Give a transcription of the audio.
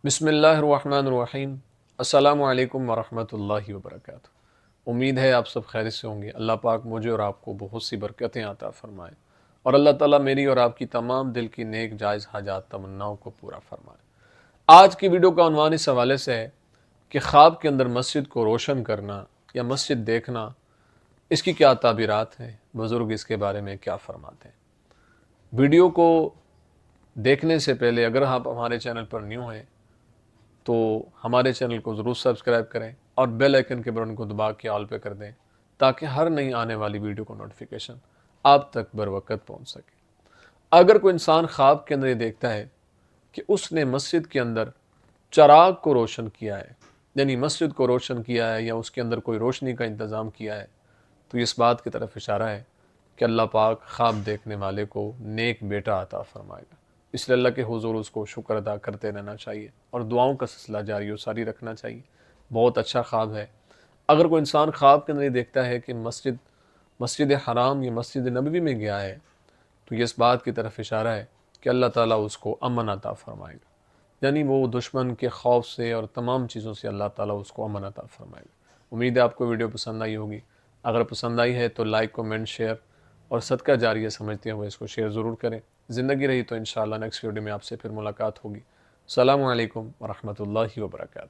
بسم اللہ الرحمن الرحیم۔ السلام علیکم ورحمۃ اللہ وبرکاتہ۔ امید ہے آپ سب خیر سے ہوں گے۔ اللہ پاک مجھے اور آپ کو بہت سی برکتیں عطا فرمائے، اور اللہ تعالیٰ میری اور آپ کی تمام دل کی نیک جائز حاجات تمناؤں کو پورا فرمائے۔ آج کی ویڈیو کا عنوان اس حوالے سے ہے کہ خواب کے اندر مسجد کو روشن کرنا یا مسجد دیکھنا، اس کی کیا تعبیرات ہیں، بزرگ اس کے بارے میں کیا فرماتے ہیں۔ ویڈیو کو دیکھنے سے پہلے اگر آپ ہمارے چینل پر نیو ہیں تو ہمارے چینل کو ضرور سبسکرائب کریں اور بیل آئیکن کے بٹن کو دبا کے آل پہ کر دیں، تاکہ ہر نئی آنے والی ویڈیو کو نوٹیفیکیشن آپ تک بروقت پہنچ سکے۔ اگر کوئی انسان خواب کے اندر یہ دیکھتا ہے کہ اس نے مسجد کے اندر چراغ کو روشن کیا ہے، یعنی مسجد کو روشن کیا ہے یا اس کے اندر کوئی روشنی کا انتظام کیا ہے، تو اس بات کی طرف اشارہ ہے کہ اللہ پاک خواب دیکھنے والے کو نیک بیٹا عطا فرمائے گا۔ اس لیے اللہ کے حضور اس کو شکر ادا کرتے رہنا چاہیے اور دعاؤں کا سلسلہ جاری و ساری رکھنا چاہیے۔ بہت اچھا خواب ہے۔ اگر کوئی انسان خواب کے اندر یہ دیکھتا ہے کہ مسجد حرام یا مسجد نبوی میں گیا ہے، تو یہ اس بات کی طرف اشارہ ہے کہ اللہ تعالیٰ اس کو امن عطا فرمائے گا، یعنی وہ دشمن کے خوف سے اور تمام چیزوں سے اللہ تعالیٰ اس کو امن عطا فرمائے گا۔ امید ہے آپ کو ویڈیو پسند آئی ہوگی۔ اگر پسند آئی ہے تو لائک، کومنٹ، شیئر اور صدقہ جاریہ سمجھتے ہوئے اس کو شیئر ضرور کریں۔ زندگی رہی تو انشاءاللہ نیکسٹ ویڈیو میں آپ سے پھر ملاقات ہوگی۔ السلام علیکم ورحمۃ اللہ وبرکاتہ۔